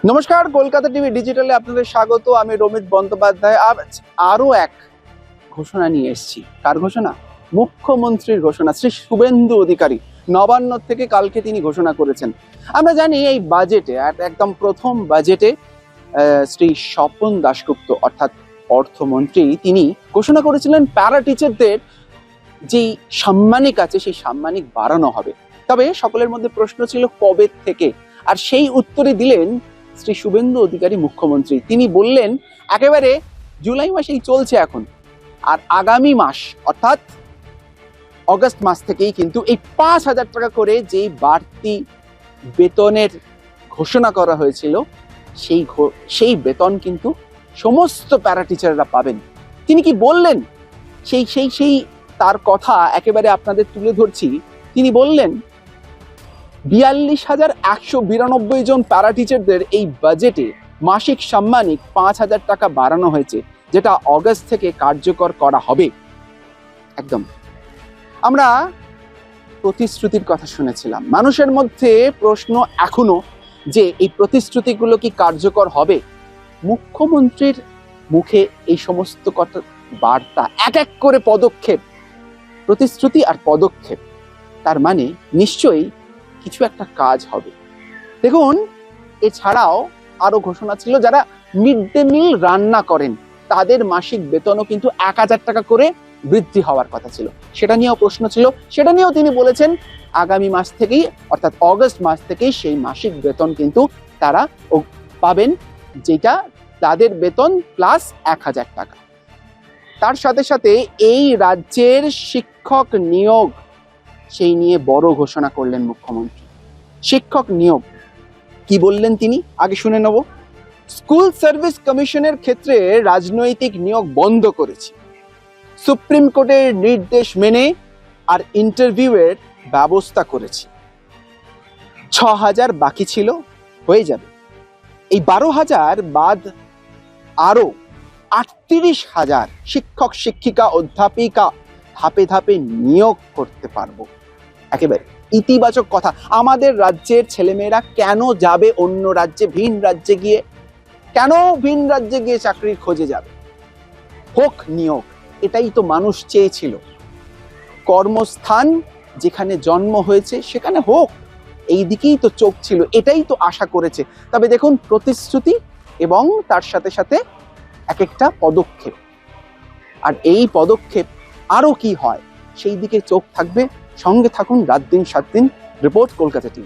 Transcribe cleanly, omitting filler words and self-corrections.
নমস্কার, কলকাতা টিভি ডিজিটালে আপনাদের স্বাগত। আমি রমিত বন্দ্যোপাধ্যায়। আরো এক ঘোষণা নিয়ে এসেছি। কার ঘোষণা? মুখ্যমন্ত্রীর ঘোষণা। শ্রী শুভেন্দু অধিকারী নবান্ন থেকে কালকে তিনি ঘোষণা করেছেন। আমরা জানি এই বাজেটে একদম প্রথম বাজেটে শ্রী স্বপন দাশগুপ্ত অর্থাৎ অর্থমন্ত্রী তিনি ঘোষণা করেছিলেন প্যারা টিচারদের যেই সাম্মানিক আছে সেই সাম্মানিক বাড়ানো হবে। তবে সকলের মধ্যে প্রশ্ন ছিল কবে থেকে, আর সেই উত্তরে দিলেন শ্রী শুভেন্দু অধিকারী মুখ্যমন্ত্রী। তিনি বললেন একেবারে জুলাই মাসেই চলছে এখন, আর আগামী মাস অর্থাৎ অগস্ট মাস থেকেই কিন্তু এই 5,000 টাকা করে যেই বাড়তি বেতনের ঘোষণা করা হয়েছিল সেই বেতন কিন্তু সমস্ত প্যারা টিচাররা পাবেন। তিনি কি বললেন সেই তার কথা একেবারে আপনাদের তুলে ধরছি। তিনি বললেন 42,192 জন প্যারা টিচারদের এই বাজেটে মাসিক সাম্মানিক 5,000 টাকা বাড়ানো হয়েছে, যেটা অগস্ট থেকে কার্যকর করা হবে। একদম আমরা প্রতিশ্রুতির কথা শুনেছিলাম। মানুষের মধ্যে প্রশ্ন এখনো যে এই প্রতিশ্রুতিগুলো কি কার্যকর হবে? মুখ্যমন্ত্রীর মুখে এই সমস্ত কথা বার্তা, এক এক করে পদক্ষেপ, প্রতিশ্রুতি আর পদক্ষেপ, তার মানে নিশ্চয়ই কিছু একটা কাজ হবে। দেখুন, এছাড়াও আরো ঘোষণা ছিল যারা মিড ডে মিল রান্না করেন তাদের মাসিক বেতনও কিন্তু 1,000 টাকা করে বৃদ্ধি হওয়ার কথা ছিল। সেটা নিয়েও প্রশ্ন ছিল, সেটা নিয়েও তিনি বলেছেন আগামী মাস থেকেই অর্থাৎ অগস্ট মাস থেকেই সেই মাসিক বেতন কিন্তু তারা পাবেন, যেটা তাদের বেতন প্লাস 1,000 টাকা। তার সাথে সাথে এই রাজ্যের শিক্ষক নিয়োগ, সেই নিয়ে বড় ঘোষণা করলেন মুখ্যমন্ত্রী। শিক্ষক নিয়োগ কি বললেন তিনি, আগে শুনে নেব। স্কুল সার্ভিস কমিশনের ক্ষেত্রে রাজনৈতিক নিয়োগ বন্ধ করেছি। সুপ্রিম কোর্টের নির্দেশ মেনে আর ইন্টারভিউয়ের ব্যবস্থা করেছি। 6,000 বাকি ছিল, হয়ে যাবে। এই 12,000 বাদ আরো 38,000 শিক্ষক শিক্ষিকা অধ্যাপিকা ধাপে ধাপে নিয়োগ করতে পারবো। একেবারে ইতিবাচক কথা। আমাদের রাজ্যের ছেলেমেয়েরা কেন যাবে অন্য রাজ্যে, ভিন রাজ্যে গিয়ে, কেন ভিন রাজ্যে গিয়ে চাকরির খোঁজে যাবে? হোক নিয়োগ, এটাই তো মানুষ চেয়েছিল। কর্মস্থান যেখানে জন্ম হয়েছে সেখানে হোক, এই দিকেই তো চোখ ছিল, এটাই তো আশা করেছে। তবে দেখুন, প্রতিশ্রুতি এবং তার সাথে সাথে এক একটা পদক্ষেপ, আর এই পদক্ষেপ আরো কি হয় সেই দিকে চোখ থাকবে। সঙ্গে থাকুন রাত দিন 7 দিন। Report, Kolkata TV.